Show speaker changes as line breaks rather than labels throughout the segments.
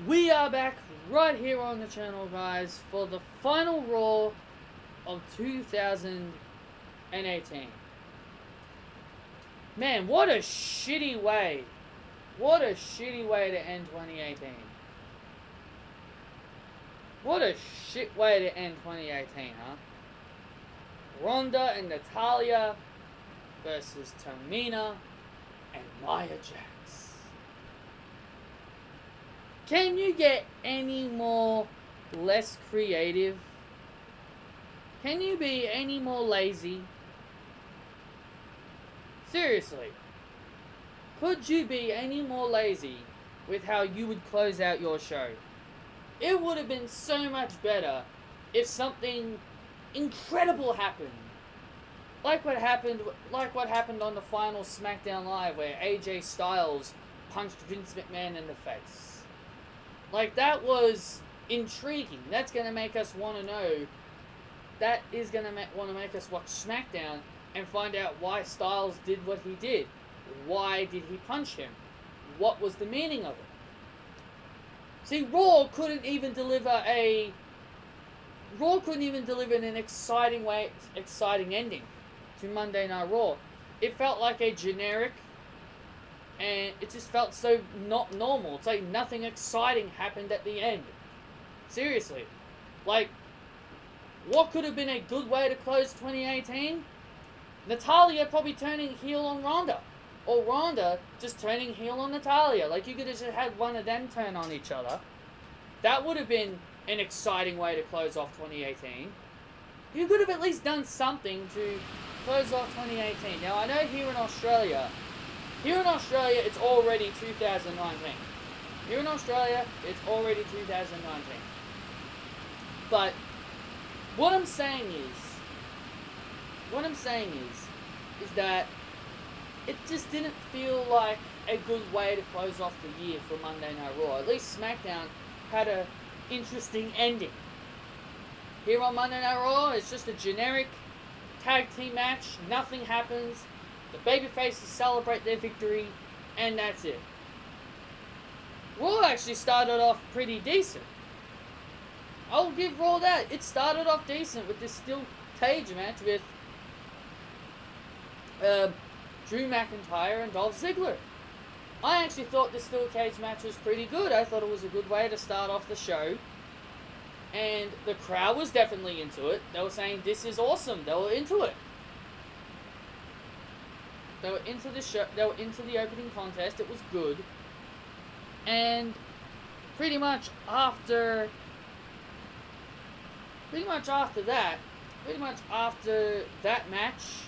We are back right here on the channel, guys, for the final Raw of 2018. Man, what a shitty way. What a shitty way to end 2018. What a shit way to end 2018, huh? Ronda and Natalya versus Tamina and Nia Jax. Can you get any more less creative? Can you be any more lazy? Seriously. Could you be any more lazy with how you would close out your show? It would have been so much better if something incredible happened. Like what happened on the final SmackDown Live where AJ Styles punched Vince McMahon in the face. Like, that was intriguing. That's going to make us want to know. That is going to want to make us watch SmackDown and find out why Styles did what he did. Why did he punch him? What was the meaning of it? See, Raw couldn't even deliver an exciting ending to Monday Night Raw. It felt like a generic, and it just felt so not normal. It's like nothing exciting happened at the end. Seriously. Like, what could have been a good way to close 2018? Natalya probably turning heel on Ronda. Or Ronda just turning heel on Natalya. Like, you could have just had one of them turn on each other. That would have been an exciting way to close off 2018. You could have at least done something to close off 2018. Now, I know here in Australia, it's already 2019. Here in Australia, it's already 2019. But what I'm saying is that it just didn't feel like a good way to close off the year for Monday Night Raw. At least SmackDown had an interesting ending. Here on Monday Night Raw, it's just a generic tag team match. Nothing happens. The babyfaces celebrate their victory, and that's it. Raw actually started off pretty decent. I'll give Raw that. It started off decent with this steel cage match with Drew McIntyre and Dolph Ziggler. I actually thought the steel cage match was pretty good. I thought it was a good way to start off the show. And the crowd was definitely into it. They were saying, this is awesome. They were into it. They were into the show. They were into the opening contest. It was good. And pretty much after that match,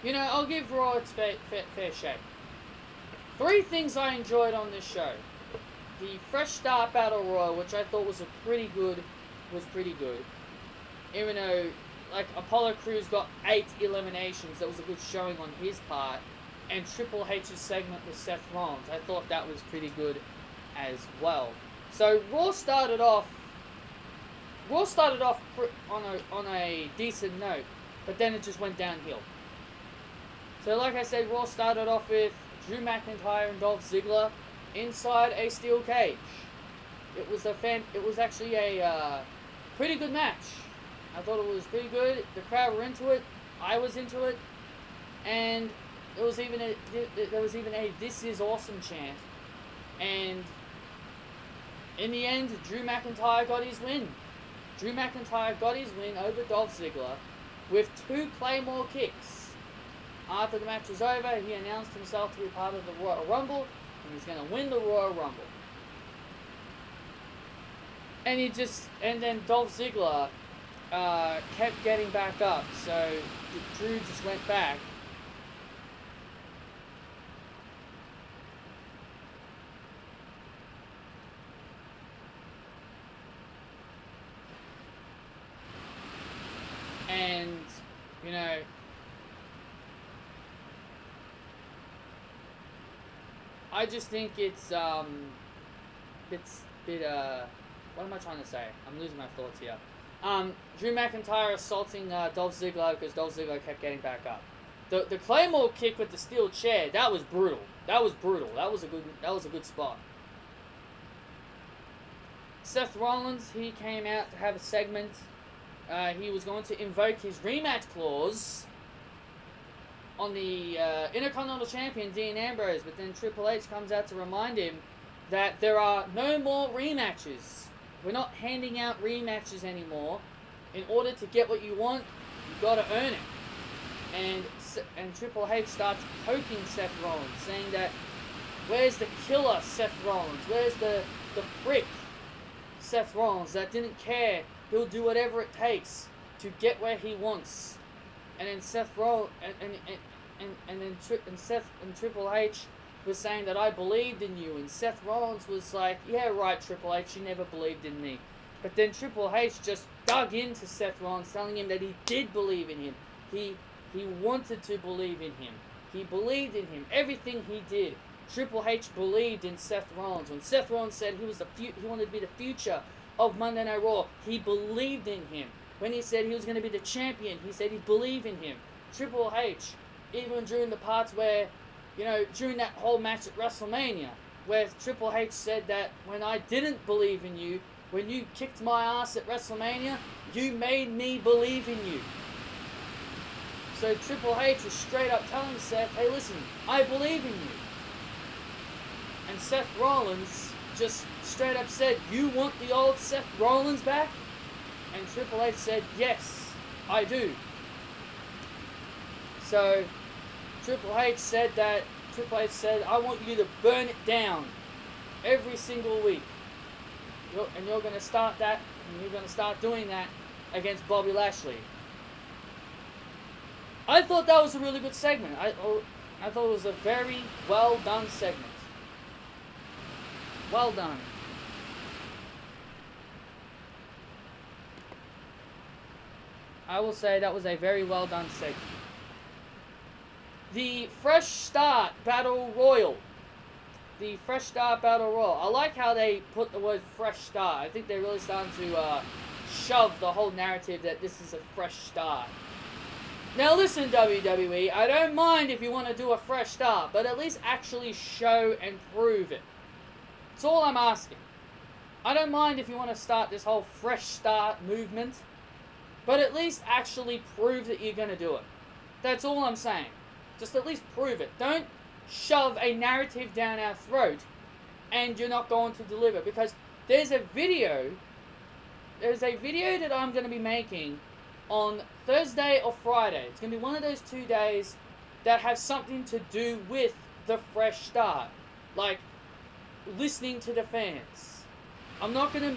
you know, I'll give Raw its fair shake. 3 things I enjoyed on this show. The Fresh Start Battle Royal, which I thought was pretty good. Even though, like, Apollo Crews got 8 eliminations, that was a good showing on his part. And Triple H's segment with Seth Rollins, I thought that was pretty good as well. So Raw started off on a decent note, but then it just went downhill. So like I said, Raw started off with Drew McIntyre and Dolph Ziggler inside a steel cage. It was actually a pretty good match. I thought it was pretty good. The crowd were into it. I was into it, and there was even a "This is awesome" chant. And in the end, Drew McIntyre got his win. Drew McIntyre got his win over Dolph Ziggler with 2 Claymore kicks. After the match was over, he announced himself to be part of the Royal Rumble, and he's going to win the Royal Rumble. And then Dolph Ziggler kept getting back up, so Drew just went back. And, you know, I just think it's what am I trying to say? I'm losing my thoughts here. Drew McIntyre assaulting Dolph Ziggler because Dolph Ziggler kept getting back up. The Claymore kick with the steel chair, that was brutal. That was a good spot. Seth Rollins, he came out to have a segment. He was going to invoke his rematch clause on the Intercontinental Champion, Dean Ambrose, but then Triple H comes out to remind him that there are no more rematches. We're not handing out rematches anymore. In order to get what you want, you gotta earn it. And Triple H starts poking Seth Rollins, saying that, where's the killer Seth Rollins? Where's the prick Seth Rollins that didn't care? He'll do whatever it takes to get where he wants. And then Seth Rollins and Triple H was saying that I believed in you, and Seth Rollins was like, yeah, right, Triple H, you never believed in me. But then Triple H just dug into Seth Rollins, telling him that he did believe in him. He wanted to believe in him. He believed in him. Everything he did, Triple H believed in Seth Rollins. When Seth Rollins said he wanted to be the future of Monday Night Raw, he believed in him. When he said he was going to be the champion, he said he believed in him. Triple H, even during the parts where, during that whole match at WrestleMania, where Triple H said that when I didn't believe in you, when you kicked my ass at WrestleMania, you made me believe in you. So Triple H was straight up telling Seth, hey, listen, I believe in you. And Seth Rollins just straight up said, you want the old Seth Rollins back? And Triple H said, yes, I do. So Triple H said, I want you to burn it down every single week. And you're going to start that, and you're going to start doing that against Bobby Lashley. I thought that was a really good segment. I thought it was a very well done segment. Well done. I will say that was a very well done segment. The Fresh Start Battle Royal. The Fresh Start Battle Royal. I like how they put the word Fresh Start. I think they're really starting to shove the whole narrative that this is a fresh start. Now listen, WWE, I don't mind if you want to do a fresh start, but at least actually show and prove it. That's all I'm asking. I don't mind if you want to start this whole fresh start movement, but at least actually prove that you're going to do it. That's all I'm saying. Just at least prove it. Don't shove a narrative down our throat and you're not going to deliver, because there's a video that I'm going to be making on Thursday or Friday. It's going to be one of those 2 days that have something to do with the fresh start, like listening to the fans. I'm not gonna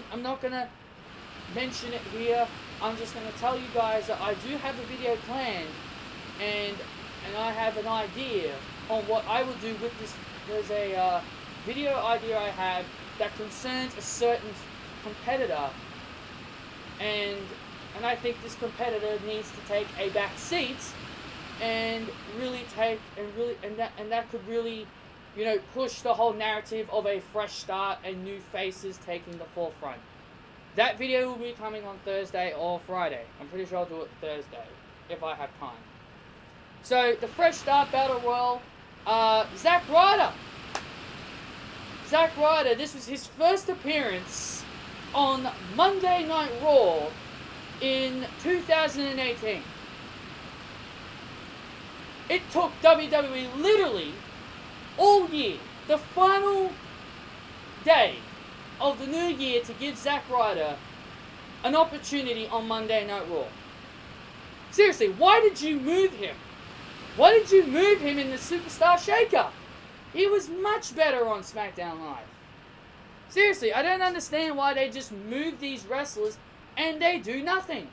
mention it here. I'm just gonna tell you guys that I do have a video planned, and I have an idea on what I will do with this. There's a video idea I have that concerns a certain competitor, and I think this competitor needs to take a back seat and that could really, push the whole narrative of a fresh start and new faces taking the forefront. That video will be coming on Thursday or Friday. I'm pretty sure I'll do it Thursday if I have time. So the Fresh Start Battle Royal, Zack Ryder. Zack Ryder, this was his first appearance on Monday Night Raw in 2018. It took WWE literally all year, the final day of the new year, to give Zack Ryder an opportunity on Monday Night Raw. Seriously, why did you move him? Why did you move him in the Superstar Shaker? He was much better on SmackDown Live. Seriously, I don't understand why they just move these wrestlers and they do nothing.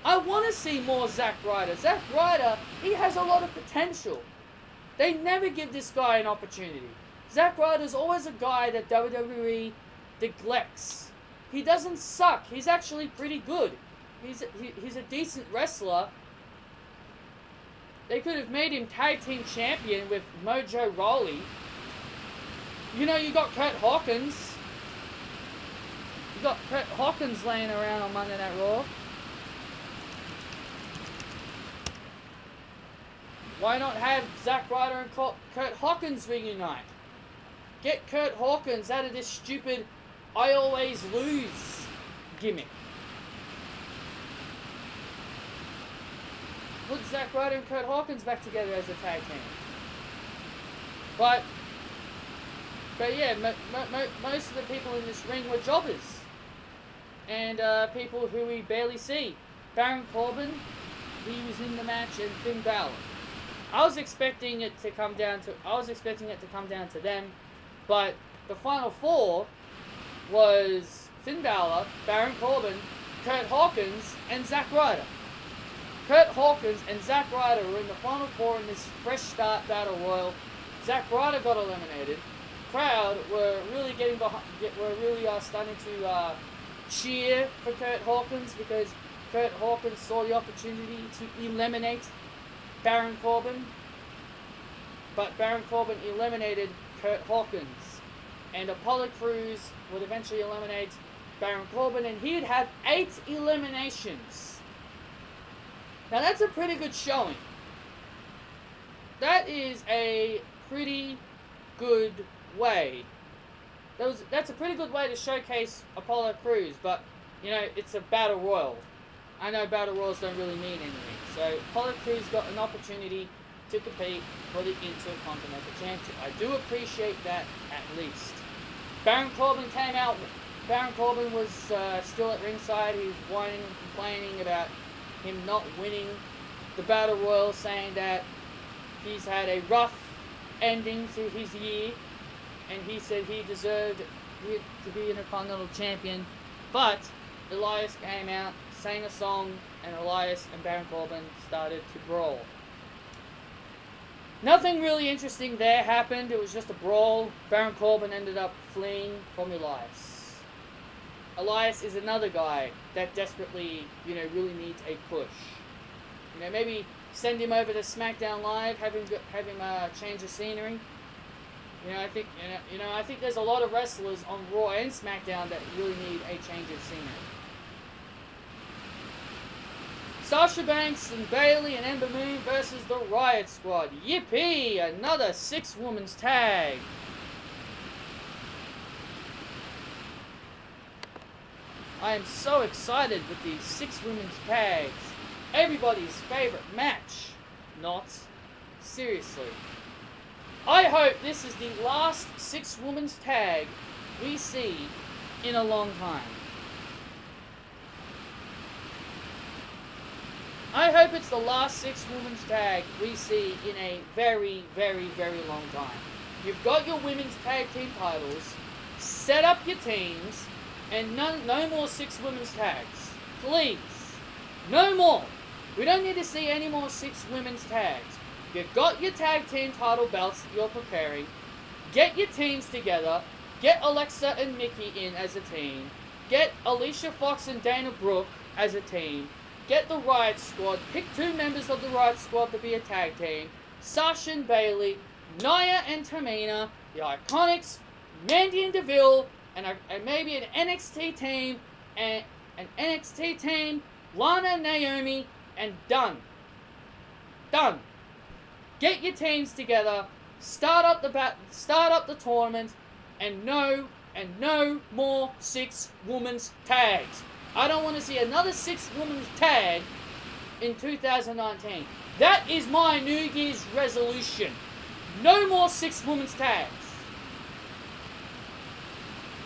I want to see more Zack Ryder. Zack Ryder, he has a lot of potential. They never give this guy an opportunity. Zack Ryder's always a guy that WWE neglects. He doesn't suck. He's actually pretty good. He's a decent wrestler. They could have made him tag team champion with Mojo Rawley. You got Kurt Hawkins. You got Kurt Hawkins laying around on Monday Night Raw. Why not have Zack Ryder and Kurt Hawkins reunite? Get Kurt Hawkins out of this stupid I always lose gimmick. Put Zack Ryder and Kurt Hawkins back together as a tag team. But yeah, most of the people in this ring were jobbers. And people who we barely see. Baron Corbin, he was in the match, and Finn Balor. I was expecting it to come down to them, but the final four was Finn Balor, Baron Corbin, Kurt Hawkins, and Zack Ryder. Kurt Hawkins and Zack Ryder were in the final four in this fresh start battle royal. Zack Ryder got eliminated. Crowd were really starting to cheer for Kurt Hawkins because Kurt Hawkins saw the opportunity to eliminate Baron Corbin. But Baron Corbin eliminated Kurt Hawkins. And Apollo Crews would eventually eliminate Baron Corbin, and he'd have 8 eliminations. Now that's a pretty good showing. That is a pretty good way. That's a pretty good way to showcase Apollo Crews, but, you know, it's a battle royal. I know battle royals don't really mean anything. So Apollo Crews got an opportunity to compete for the Intercontinental Championship. I do appreciate that, at least. Baron Corbin came out. Baron Corbin was still at ringside. He was whining and complaining about him not winning the battle royal, saying that he's had a rough ending to his year, and he said he deserved to be Intercontinental Champion. But Elias came out, sang a song, and Elias and Baron Corbin started to brawl. Nothing really interesting there happened. It was just a brawl. Baron Corbin ended up fleeing from Elias. Elias is another guy that desperately, really needs a push. Maybe send him over to SmackDown Live, have him change the scenery. I think there's a lot of wrestlers on Raw and SmackDown that really need a change of scenery. Sasha Banks and Bayley and Ember Moon versus the Riot Squad. Yippee! Another 6-women's tag. I am so excited with these 6 women's tags. Everybody's favorite match. Not. Seriously. I hope this is the last 6 women's tag we see in a long time. I hope it's the last 6 women's tag we see in a very, very, very long time. You've got your women's tag team titles. Set up your teams. And no more 6 women's tags. Please. No more. We don't need to see any more 6 women's tags. You've got your tag team title belts that you're preparing. Get your teams together. Get Alexa and Nikki in as a team. Get Alicia Fox and Dana Brooke as a team. Get the Riot Squad. Pick 2 members of the Riot Squad to be a tag team. Sasha and Bayley. Nia and Tamina. The Iconics. Mandy and Deville. And maybe an NXT team. And an NXT team. Lana and Naomi. And done. Done. Get your teams together. Start up the tournament. And no more 6 women's tags. I don't want to see another 6 women's tag in 2019. That is my New Year's resolution. No more 6 women's tags.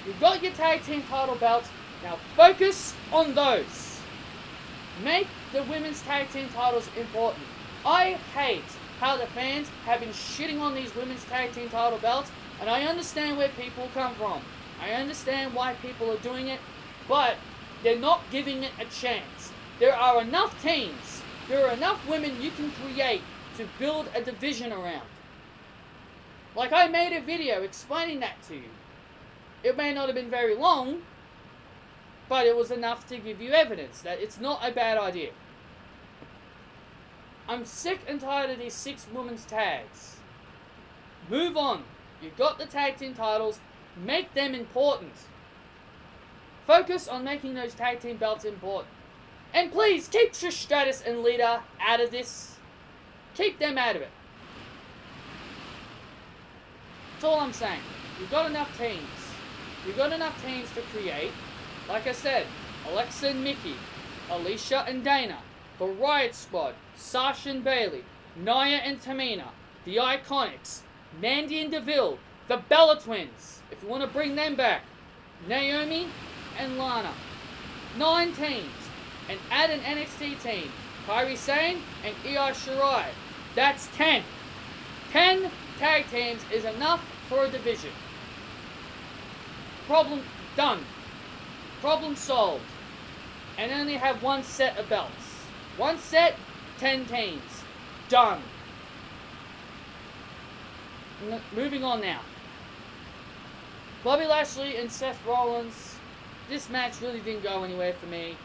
You've got your tag team title belts. Now focus on those. Make the women's tag team titles important. I hate how the fans have been shitting on these women's tag team title belts, and I understand where people come from. I understand why people are doing it, but they're not giving it a chance. There are enough teams, there are enough women you can create to build a division around. Like, I made a video explaining that to you. It may not have been very long, but it was enough to give you evidence that it's not a bad idea. I'm sick and tired of these 6 women's tags. Move on. You've got the tag team titles. Make them important. Focus on making those tag team belts important. And please, keep Trish Stratus and Lita out of this. Keep them out of it. That's all I'm saying. You've got enough teams. You got enough teams to create. Like I said, Alexa and Mickey, Alicia and Dana, the Riot Squad, Sasha and Bailey, Nia and Tamina, the Iconics, Mandy and Deville, the Bella Twins, if you want to bring them back, Naomi and Lana. 9 teams. And add an NXT team, Kairi Sane and Io Shirai. That's 10. 10 tag teams is enough for a division. Problem done. Problem solved. And only have one set of belts. One set, 10 teams. Done. Moving on now. Bobby Lashley and Seth Rollins. This match really didn't go anywhere for me.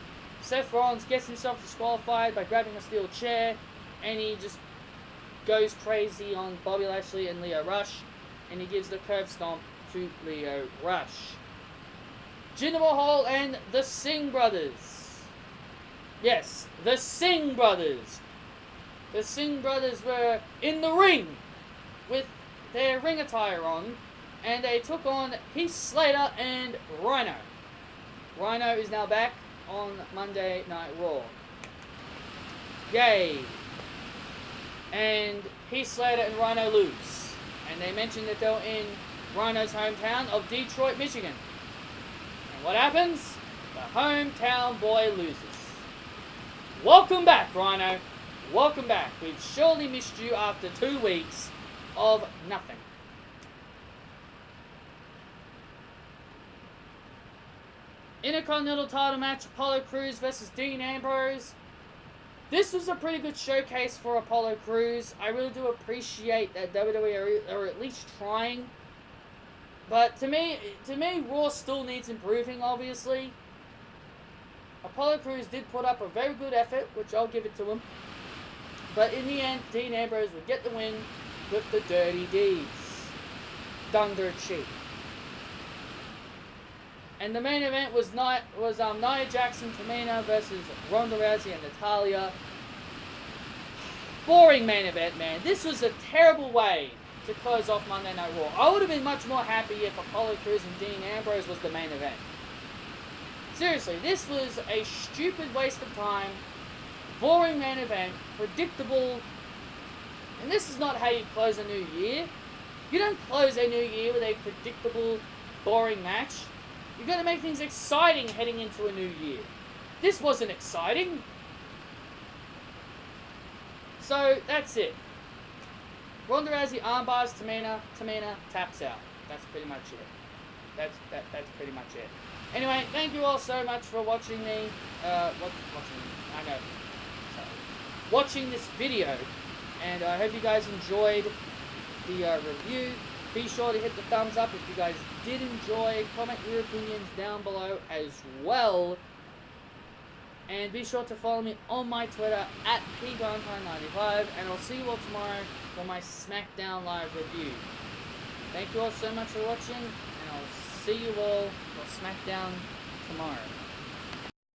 Seth Rollins gets himself disqualified by grabbing a steel chair, and he just goes crazy on Bobby Lashley and Lio Rush, and he gives the curb stomp to Lio Rush. Jinder Mahal and the Singh Brothers. Yes, the Singh Brothers. The Singh Brothers were in the ring with their ring attire on, and they took on Heath Slater and Rhino. Rhino is now back on Monday Night Raw. Yay! And Heath Slater and Rhino lose. And they mentioned that they're in Rhino's hometown of Detroit, Michigan. And what happens? The hometown boy loses. Welcome back, Rhino. Welcome back. We've surely missed you after 2 weeks of nothing. Intercontinental title match, Apollo Crews versus Dean Ambrose. This was a pretty good showcase for Apollo Crews. I really do appreciate that WWE are at least trying. But to me, Raw still needs improving, obviously. Apollo Crews did put up a very good effort, which I'll give it to him. But in the end, Dean Ambrose would get the win with the Dirty Deeds. Done dirt cheap. And the main event was Nia Jackson, Tamina versus Ronda Rousey and Natalya. Boring main event, man. This was a terrible way to close off Monday Night Raw. I would have been much more happy if Apollo Crews and Dean Ambrose was the main event. Seriously, this was a stupid waste of time. Boring main event. Predictable. And this is not how you close a new year. You don't close a new year with a predictable, boring match. You got to make things exciting heading into a new year. This wasn't exciting. So, that's it. Ronda Rousey armbars Tamina taps out. That's pretty much it. That's pretty much it. Anyway, thank you all so much for watching me. Watching this video. And I hope you guys enjoyed the review. Be sure to hit the thumbs up if you guys did enjoy. Comment your opinions down below as well. And be sure to follow me on my Twitter at pvalentine95. And I'll see you all tomorrow for my SmackDown Live review. Thank you all so much for watching. And I'll see you all for SmackDown tomorrow.